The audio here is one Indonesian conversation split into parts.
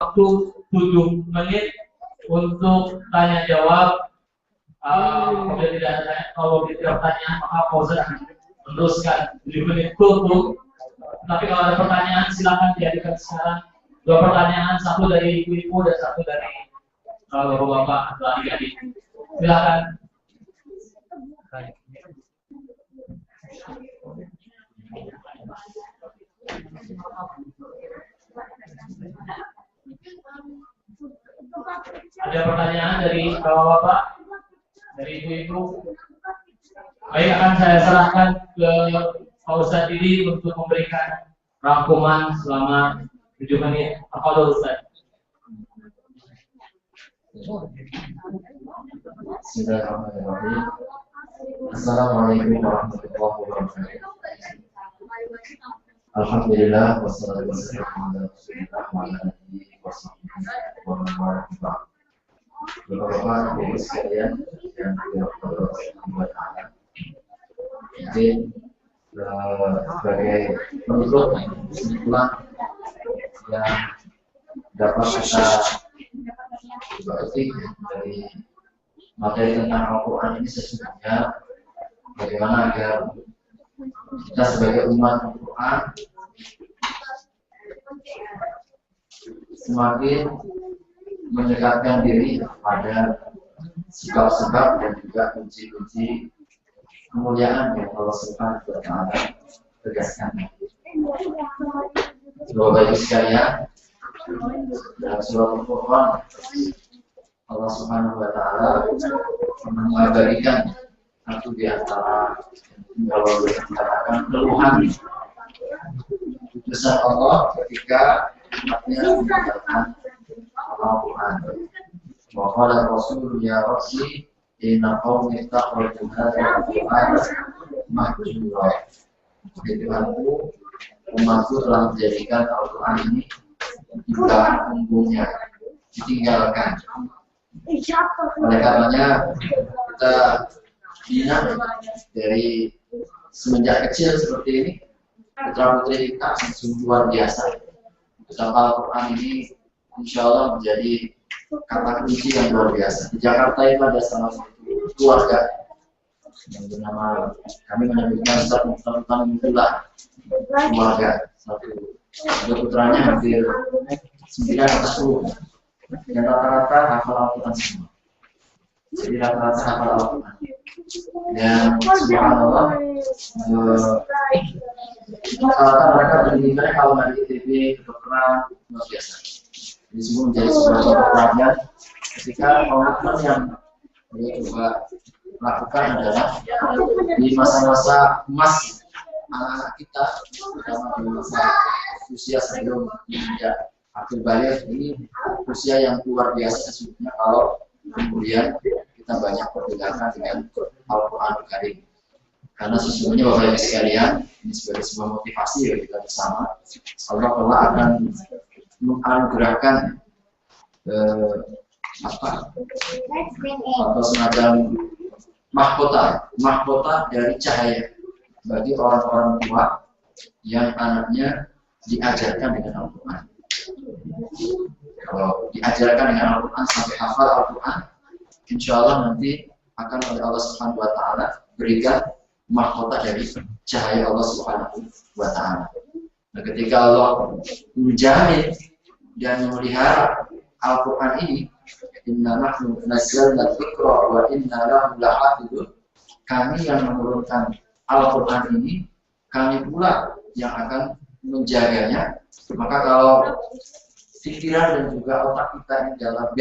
waktu 7 menit untuk tanya jawab. Kalau tidak pertanyaan maka Fauzan akan meneruskan 7 menit full. Tapi kalau ada pertanyaan silakan diajukan sekarang. 2 pertanyaan, satu dari ibu dan satu dari bapak atau adik-adik. Silakan. Ada pertanyaan dari bapak, dari ibu-ibu? Baik, akan saya serahkan ke Pak Ustadz ini untuk memberikan rangkuman selama 7 menit. Apa dulu, Ustadz? Bismillahirrahmanirrahim. Assalamualaikum warahmatullahi wabarakatuh. Alhamdulillah wassalatu wassalamu ala Rasulillah wa ala alihi washabbihi wa man wala. Bapak-bapak, Ibu sekalian yang dirahmati. Jadi sebagai penutup kesimpulan yang dapat kita petik dari materi tentang Al-Quran ini sesungguhnya bagaimana agar kita sebagai umat Al-Quran semakin mendekatkan diri pada sebab-sebab dan juga kunci-kunci kemuliaan yang Allah Subhanahu wa Ta'ala tegaskan. Bapak Ibu sekalian, dalam surah Al-Furqan Allah Subhanahu wa Ta'ala mengabadikan satu di antara kalau dikatakan keluhan putusan Allah ketika umatnya meninggalkan Al-Quran. Wa qala Rasul ya Rabbi inna qaumi ittakhadhu hadzal Qur'an mahjura. Tuhanku, umatku telah menjadikan Al-Quran ini di belakang punggungnya, ditinggalkan. Oleh karenanya kita bina dari semenjak kecil seperti ini, putra putri kita sungguh luar biasa. Betapa Al-Quran ini insya Allah menjadi kata kunci yang luar biasa. Di Jakarta itu ada salah satu keluarga yang bernama, kami menyebutnya Ustaz Mukhtar Mutula, keluarga satu putranya hampir 9 atau 10 dan rata-rata hafal Al-Quran semua. Jadi rata-rata hafal Al-Quran. Dan subhanallah, rata-rata mereka berdiri kalau dari ITB, kedokteran, luar biasa. Jadi semua menjadi sebuah contoh teladan ketika komitmen yang dia coba lakukan adalah di masa-masa emas anak kita, terutama di masa usia sebelum menginjak akhir balik ini, usia yang luar biasa sesungguhnya kalau kemudian kita banyak pergunakan dengan Al-Quran Karim. Karena sesungguhnya Bapak Ibu sekalian, ini sebagai sebuah motivasi bagi kita bersama, Allah akan menganugerahkan atau semacam mahkota dari cahaya bagi orang-orang tua yang anaknya diajarkan dengan Al-Quran. Kalau diajarkan dengan Al-Quran sampai hafal Al-Quran, insya Allah nanti akan oleh Allah Subhanahu wa Ta'ala berikan mahkota dari cahaya Allah Subhanahu wa Ta'ala. Nah, ketika Allah menjamin dan memelihara Al-Quran ini, inna nahnu nazzalna dzikra wa inna lahu lahafidun, kami yang menurunkan Al-Quran ini, kami pula yang akan menjaganya. Maka kalau pikiran dan juga otak kita ini dalam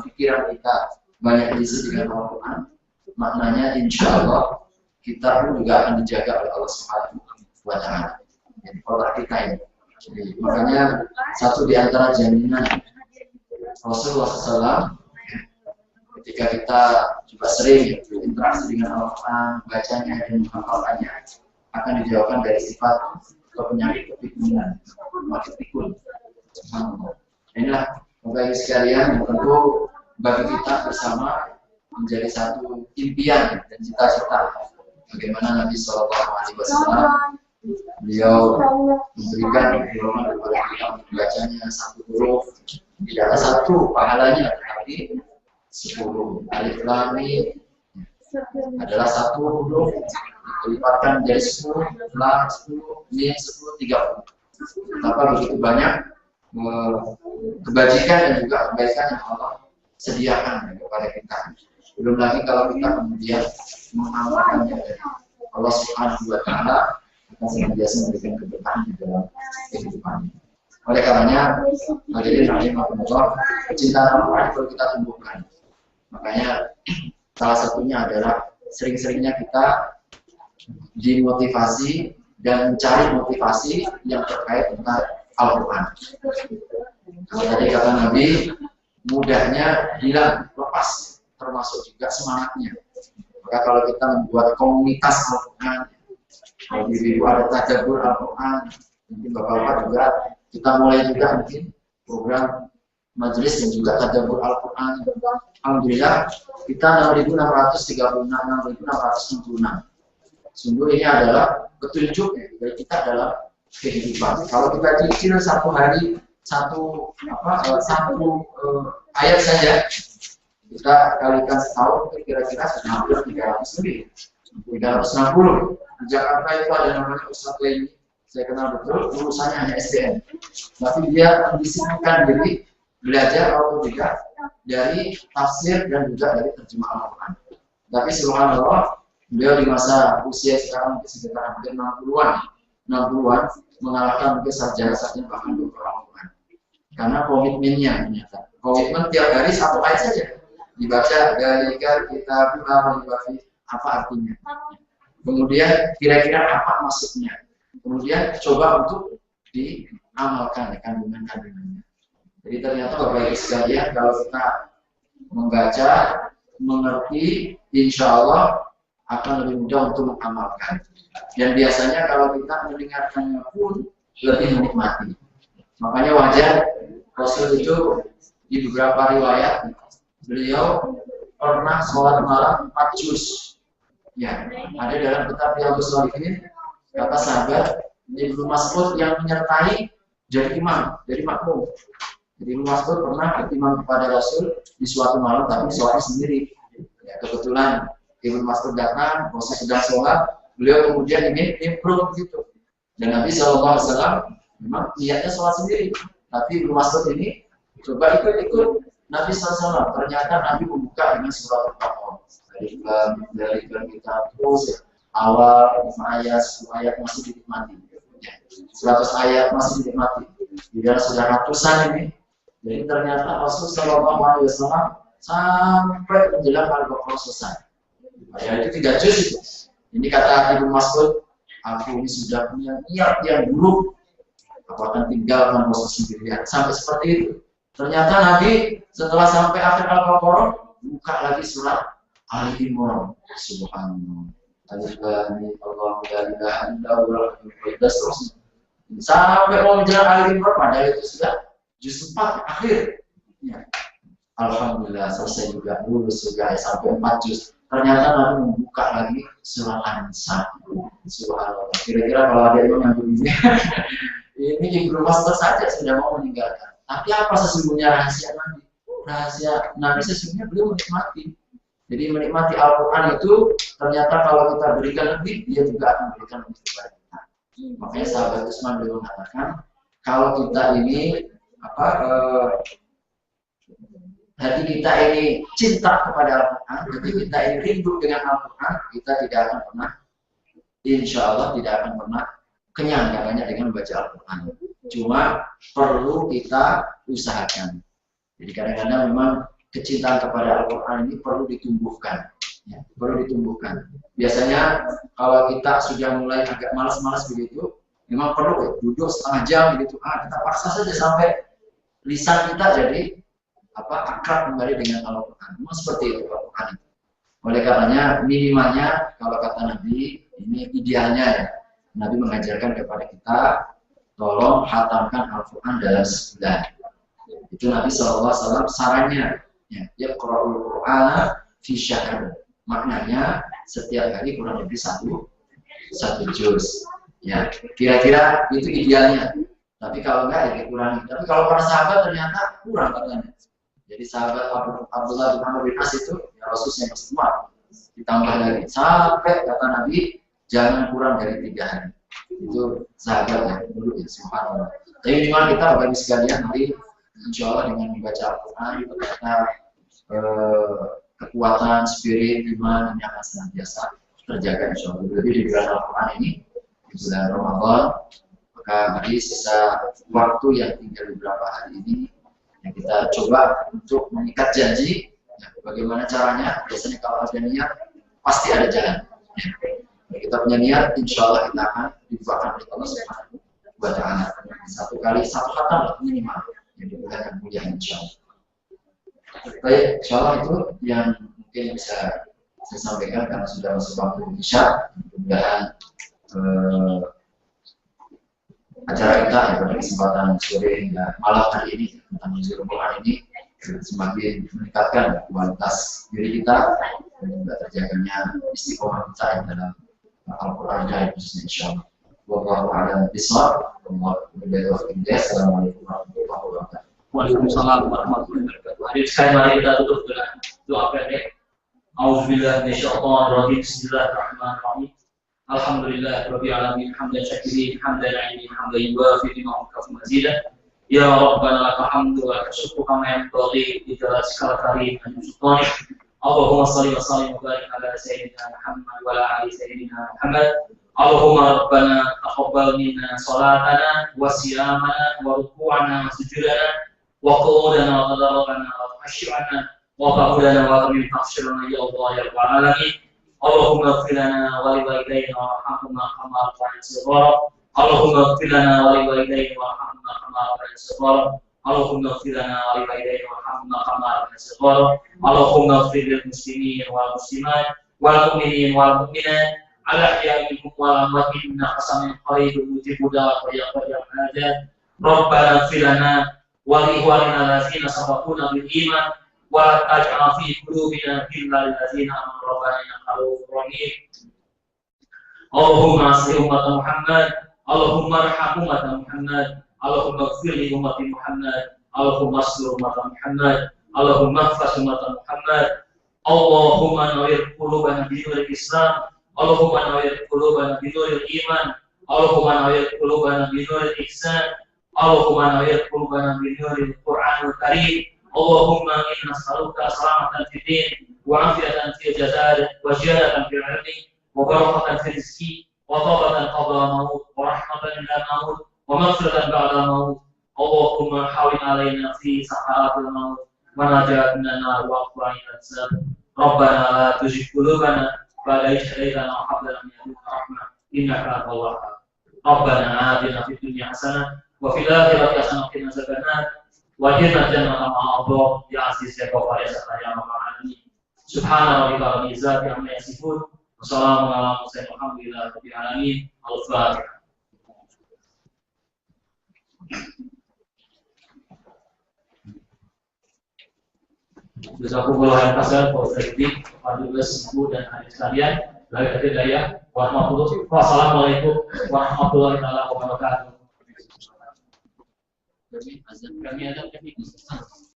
pikiran kita banyak diisi dengan Al-Quran, maknanya insya Allah kita pun juga akan dijaga oleh Allah Subhanahu wa Ta'ala. Jadi otak kita ini. Jadi, makanya satu di antara jaminan Rasulullah SAW ketika kita coba sering berinteraksi dengan Al-Quran, bacanya dan menghafalkannya, akan dijauhkan dari sifat atau penyakit kepikunan, penyakit pikun. Inilah Bapak Ibu sekalian yang tentu bagi kita bersama menjadi satu impian dan cita-cita bagaimana Nabi SAW Beliau memberikan dorongan kepada kita untuk membacanya satu huruf, tidak ada satu pahalanya, tetapi 10. Alif lam mim adalah satu huruf dilipatkan menjadi 10, lam 10, mim 10, 30. Betapa begitu banyak kebajikan dan juga kebaikan yang Allah sediakan kepada kita. Belum lagi kalau kita kemudian mengamalkannya dari Allah Subhanahu wa Ta'ala, akan senantiasa memberikan keberkahan di dalam kehidupan. Oleh karenanya, hadirin rahimakumullah, kecintaan Al-Quran perlu kita tumbuhkan. Makanya salah satunya adalah sering-seringnya kita dimotivasi dan mencari motivasi yang terkait dengan Al-Quran. Kalau tadi kata Nabi, mudahnya hilang, lepas, termasuk juga semangatnya. Maka kalau kita membuat komunitas Al-Quran, kalau ibu ada tadabbur Al-Quran, mungkin bapak-bapak juga, kita mulai juga mungkin program majelis dan juga tadabbur Al-Quran. Alhamdulillah, kita 6.636. Sungguh ini adalah petunjuk dari kita dalam kehidupan. Kalau kita cicil satu hari satu ayat saja, kita kalikan setahun kira-kira sudah hampir 300 lebih, 360. Di Jakarta itu ada namanya Ustadz Leni, saya kenal betul, urusannya hanya SDM, tapi dia mendisiplinkan diri belajar autodidak dari tafsir dan juga dari terjemah Al-Quran. Tapi subhanallah, beliau di masa usia sekarang mungkin sekitar hampir 60-an mengalahkan mungkin sarjana-sarjana bahkan dokter Al-Quran. Karena komitmennya ternyata. Komitmen tiap hari satu ayat saja dibaca, dalika kitabul la apa artinya. Kemudian kira-kira apa maksudnya. Kemudian coba untuk diamalkan kandungan-kandungannya. Jadi ternyata Bapak Ibu sekalian, kalau kita membaca, mengerti, insya Allah akan lebih mudah untuk mengamalkan. Dan biasanya kalau kita mendengarkannya pun lebih menikmati. Makanya wajar Rasul itu di beberapa riwayat beliau pernah sholat malam 4 juz. Ya, ada dalam kitab Riyadhus Shalihin kata sahabat Ibnu Mas'ud yang menyertai jadi imam, jadi makmum. Jadi Ibnu Mas'ud pernah imam kepada Rasul di suatu malam, tapi sholatnya sendiri. Ya, kebetulan Ibnu Mas'ud datang, Rasul sedang sholat, beliau kemudian ingin improve gitu. Dan Nabi SAW memang niatnya sholat sendiri, tapi Ibnu Mas'ud ini coba ikut Nabi SAW. Ternyata Nabi membuka dengan surat Al-Baqarah. Dari kita terus awal 5 ayat, 10 ayat masih dinikmati, 100 ayat masih dinikmati. Tidak sudah ratusan ini. Jadi ternyata Rasulullah SAW sampai menjelang Al-Baqarah selesai. Ya itu 3 juz itu. Ini kata Ibnu Mas'ud, aku ini sudah punya niat yang buruk, aku akan tinggalkan Rasul sendirian. Sampai seperti itu. Ternyata Nabi setelah sampai akhir Al-Baqarah buka lagi surat Al-Imran. Subhanallah. Alif lam mim Allahu la ilaha illa huwal hayyul qayyum. Sampai mau menjelang Al-Imran, padahal itu sudah juz 4 akhir. Ya. Alhamdulillah selesai juga, lulus juga sampai 4 juz. Ternyata Nabi membuka lagi surat An-Nisa. Subhanallah. Kira-kira kalau ada yang begini, ini Ibnu Mas'ud saja sudah mau meninggalkan. Tapi apa sesungguhnya rahasia Nabi? Rahasia Nabi sesungguhnya beliau menikmati. Jadi menikmati Al-Quran itu ternyata kalau kita berikan lebih, dia juga akan berikan lebih kepada kita. Makanya sahabat Utsman beliau mengatakan, kalau kita ini hati kita ini cinta kepada Al-Quran, hati kita ini rindu dengan Al-Quran, kita tidak akan pernah, insya Allah tidak akan pernah kenyang katanya dengan membaca Al-Quran. Cuma perlu kita usahakan. Jadi kadang-kadang memang kecintaan kepada Al-Quran ini perlu ditumbuhkan, ya, perlu ditumbuhkan. Biasanya kalau kita sudah mulai agak malas-malas begitu, memang perlu duduk setengah jam begitu. Kita paksa saja sampai lisan kita jadi akrab kembali dengan Al-Quran. Memang seperti itu Al-Quran. Oleh karenanya minimalnya kalau kata Nabi, ini idealnya ya, Nabi mengajarkan kepada kita, tolong hatamkan Al-Quran dalam sebulan. Itu Nabi SAW sarannya. Ya, Qur'anul Qur'an fi syahr. Maknanya setiap hari kurang lebih satu juz. Ya, kira-kira itu idealnya. Tapi kalau enggak ya dikurangi. Tapi kalau para sahabat ternyata kurang katanya. Jadi sahabat Abdullah bin Amr bin As itu ya Rasul yang pertama ditambah lagi sampai kata Nabi jangan kurang dari 3 hari. Itu sahabat ya dulu ya subhanallah. Tapi memang kita bagi sekalian nanti insya Allah dengan membaca Al-Quran ternyata kekuatan spirit iman yang akan senantiasa terjaga insya Allah. Jadi di bulan Al-Quran ini di bulan Ramadan maka tadi sisa waktu yang tinggal beberapa hari ini yang kita coba untuk mengikat janji ya, bagaimana caranya biasanya kalau ada niat pasti ada jalan ya. Kita punya niat insya Allah kita akan dibukakan oleh Allah Subhanahu wa Ta'ala satu kali satu khatam minimal yang dibuka yang mulia insya Allah. Baik, insya Allah itu yang mungkin bisa saya sampaikan karena sudah masuk waktu Isya. Mudah-mudahan acara kita ya, pada kesempatan sore hingga malam hari ini tentang Nuzul Quran ini semakin meningkatkan kualitas diri kita dan juga terjaganya istiqomah kita yang dalam Al-Quran dan khususnya insyaallah. Wallahu a'lam bishawab. Assalamualaikum warahmatullahi wabarakatuh. Waalaikumsalam warahmatullahi wabarakatuh. Hadir sekali mari kita tutup dengan doa pendek. Auzubillahi minasyaitonir rajim. Bismillahirrahmanirrahim. Alhamdulillah rabbil alamin hamdan syakirin hamdan alimin hamdan yuwafi ni'amahu mazidan ya rabbana lakal hamdu wa lakal syukru kama yanbaghi li jalalikal karim an sultanik. Allahumma shalli wa sallim wa barik ala sayyidina Muhammad wa ala ali sayyidina Muhammad. Allahumma rabbana taqabbal minna salatana wa siyamana wa ruku'ana wa sujudana wa qu'udana wa tadarrukana wa khushu'ana wa qa'udana wa tamim tafsirana ya Allah ya rabbal alamin. Allahumma ighfir lana wa liwalidayna warhamhuma kama rabbayana shighara. Allahumma ighfir lana wa liwalidayna warhamhuma kama rabbayana shighara. Allahumma ighfir lana wa liwalidayna warhamhuma kama rabbayana shighara. Allahumma ighfir lil muslimin wal muslimat wal mu'minin wal mu'minat ala ahya'i minhum wal amwat innaka sami'un qaribun mujibud da'wat wa yaqdir al-hajat. Rabbana ighfir lana wa li ikhwanina allazina sabaquna bil iman wa taj'al fi qulubina ghillan lil ladzina amanu rabbana innaka ra'ufur rahim. Allahumma asli umat Muhammad, Allahumma arham umat Muhammad, Allahumma ighfir li umat Muhammad, Allahumma asli umat Muhammad, Allahumma ihfaz umat Muhammad. Allahumma nawwir qulubana bi nuril Islam, Allahumma nawwir qulubana bi nuril iman, Allahumma nawwir qulubana bi nuril ihsan, Allahumma nawwir qulubana bi nuril Qur'anil Karim. Allahumma inna nas'aluka salamatan fid din wa 'afiyatan fil jasad wa ziyadatan fil 'ilmi wa barakatan fil rizqi wa tawbatan qabla maut wa rahmatan ila maut wa maghfiratan ba'da maut. Allahumma hawin 'alaina fi sakaratil maut wa najatna minan nar wa qur'anil azab. Rabbana la tuzigh qulubana ba'da idh hadaytana wa hab lana min ladunka rahmah innaka antal wahhab. Rabbana atina fid dunya hasanah wa fil akhirati hasanah wa qina adzabannar. Wajibna jannah ma'adhab ya aziz ya ghafar ya satar ya rabbal alamin. Subhana rabbika rabbil izzati amma yasifun wa salamun ala mursalin walhamdulillahi rabbil alamin. Al-Fatihah. Jazakumullah khairan Pak Ustaz Dik, Pak Dubes, Ibu dan adik sekalian. Wassalamualaikum warahmatullahi wabarakatuh. Kami ada